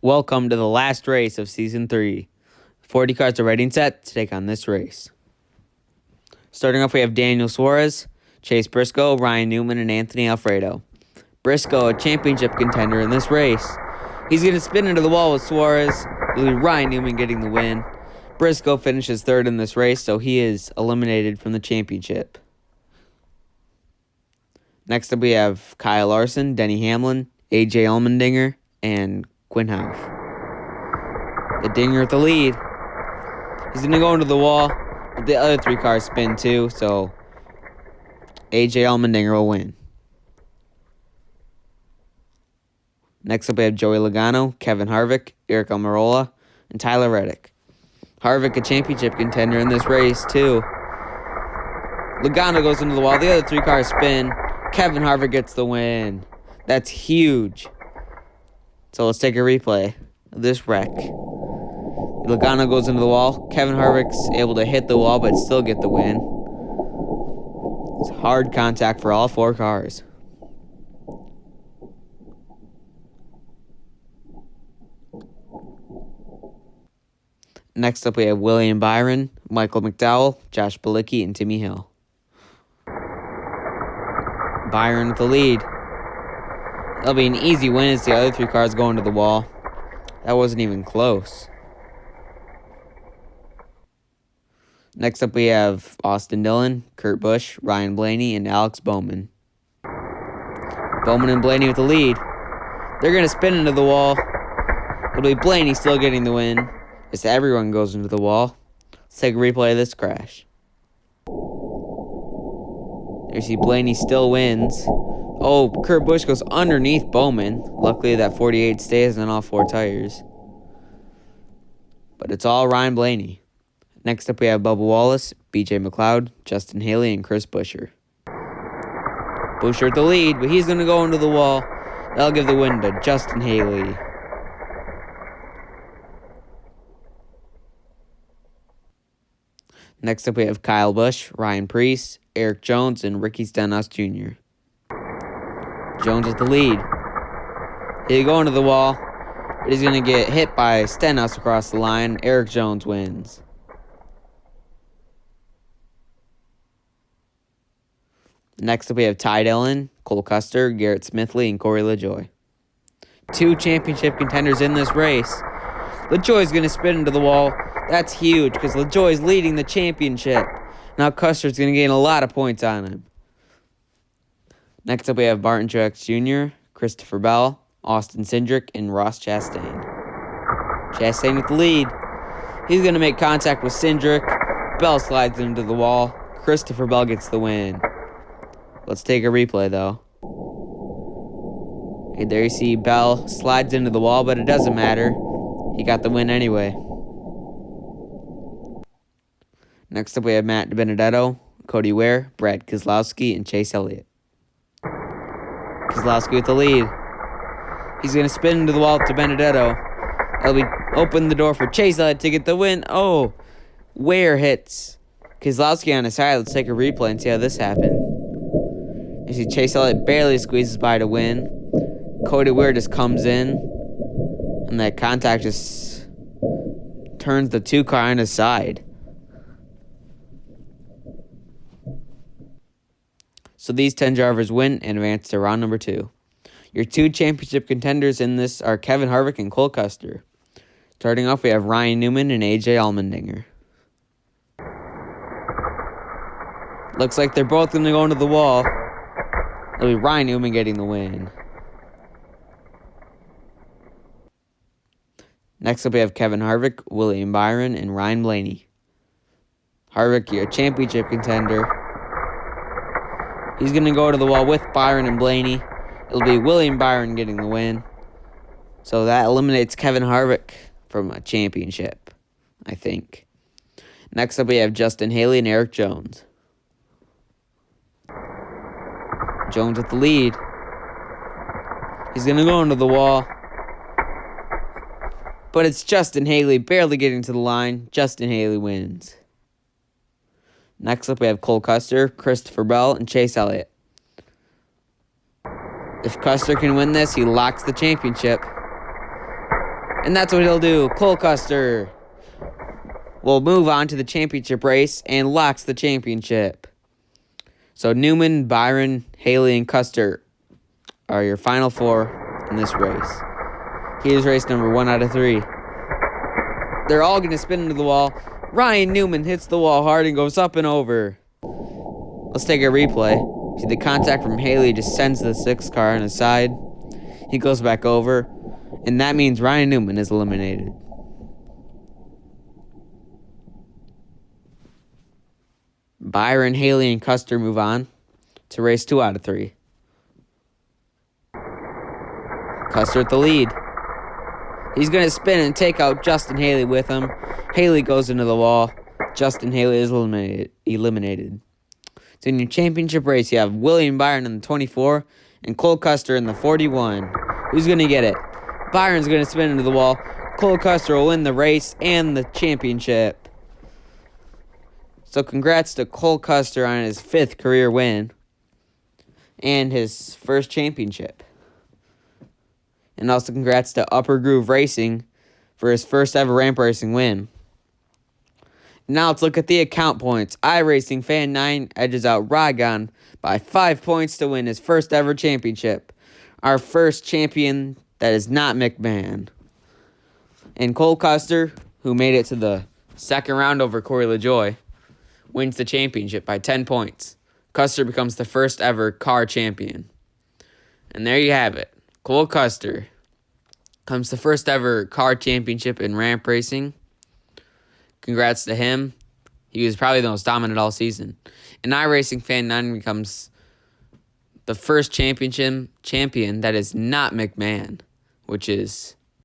Welcome to the last race of Season 3. 40 cars are ready and set to take on this race. Starting off, we have Daniel Suarez, Chase Briscoe, Ryan Newman, and Anthony Alfredo. Briscoe, a championship contender in this race. He's going to spin into the wall with Suarez. It'll be Ryan Newman getting the win. Briscoe finishes third in this race, so he is eliminated from the championship. Next up, we have Kyle Larson, Denny Hamlin, AJ Allmendinger, and Quinn Houff. The Dinger at the lead. He's going to go into the wall, but the other three cars spin too, so AJ Allmendinger will win. Next up, we have Joey Logano, Kevin Harvick, Eric Almirola, and Tyler Reddick. Harvick, a championship contender in this race too. Logano goes into the wall. The other three cars spin. Kevin Harvick gets the win. That's huge. So let's take a replay of this wreck. Logano goes into the wall. Kevin Harvick's able to hit the wall but still get the win. It's hard contact for all four cars. Next up, we have William Byron, Michael McDowell, Josh Bilicki, and Timmy Hill. Byron with the lead. That'll be an easy win as the other three cars go into the wall. That wasn't even close. Next up, we have Austin Dillon, Kurt Busch, Ryan Blaney, and Alex Bowman. Bowman and Blaney with the lead. They're going to spin into the wall. It'll be Blaney still getting the win as everyone goes into the wall. Let's take a replay of this crash. There you see Blaney still wins. Oh, Kurt Busch goes underneath Bowman. Luckily, that 48 stays on all four tires. But it's all Ryan Blaney. Next up, we have Bubba Wallace, BJ Mcleod, Justin Haley, and Chris Buescher. Buescher at the lead, but he's going to go into the wall. That'll give the win to Justin Haley. Next up, we have Kyle Busch, Ryan Preece, Eric Jones, and Ricky Stenhouse Jr. Jones at the lead. He'll go into the wall, but he's going to get hit by Stenhouse across the line. Eric Jones wins. Next up, we have Ty Dillon, Cole Custer, Garrett Smithley, and Corey LaJoie. Two championship contenders in this race. LaJoie's going to spin into the wall. That's huge because LaJoie's leading the championship. Now Custer's going to gain a lot of points on him. Next up, we have Martin Truex Jr., Christopher Bell, Austin Cindric, and Ross Chastain. Chastain with the lead. He's going to make contact with Cindric. Bell slides into the wall. Christopher Bell gets the win. Let's take a replay, though. Okay, there you see Bell slides into the wall, but it doesn't matter. He got the win anyway. Next up, we have Matt DiBenedetto, Cody Ware, Brad Keselowski, and Chase Elliott. Keselowski with the lead. He's going to spin into the wall to Benedetto. That'll be open the door for Chase Elliott to get the win. Oh, Ware hits Keselowski on his side. Let's take a replay and see how this happened. You see Chase Elliott barely squeezes by to win. Cody Ware just comes in, and that contact just turns the two car on his side. So these 10 drivers win and advance to round number 2. Your two championship contenders in this are Kevin Harvick and Cole Custer. Starting off, we have Ryan Newman and AJ Allmendinger. Looks like they're both going to go into the wall. It'll be Ryan Newman getting the win. Next up, we have Kevin Harvick, William Byron, and Ryan Blaney. Harvick, your championship contender. He's going to go to the wall with Byron and Blaney. It'll be William Byron getting the win. So that eliminates Kevin Harvick from a championship, I think. Next up, we have Justin Haley and Eric Jones. Jones with the lead. He's going to go into the wall. But it's Justin Haley barely getting to the line. Justin Haley wins. Next up, we have Cole Custer, Christopher Bell, and Chase Elliott. If Custer can win this, he locks the championship. And that's what he'll do. Cole Custer will move on to the championship race and locks the championship. So Newman, Byron, Haley, and Custer are your final 4 in this race. Here's race number 1 out of 3. They're all going to spin into the wall. Ryan Newman hits the wall hard and goes up and over. Let's take a replay. See, the contact from Haley just sends the 6th car on his side. He goes back over, and that means Ryan Newman is eliminated. Byron, Haley, and Custer move on to race 2 out of 3. Custer at the lead. He's going to spin and take out Justin Haley with him. Haley goes into the wall. Justin Haley is eliminated. So in your championship race, you have William Byron in the 24 and Cole Custer in the 41. Who's going to get it? Byron's going to spin into the wall. Cole Custer will win the race and the championship. So congrats to Cole Custer on his 5th career win and his first championship. And also congrats to Upper Groove Racing for his first ever ramp racing win. Now let's look at the account points. iRacing Fan 9 edges out Rygon by 5 points to win his first ever championship. Our first champion that is not McMahon. And Cole Custer, who made it to the second round over Corey LaJoie, wins the championship by 10 points. Custer becomes the first ever car champion. And there you have it. Cole Custer comes the first ever car championship in ramp racing. Congrats to him. He was probably the most dominant all season. And iRacing Fan 9 becomes the first champion that is not McMahon, which is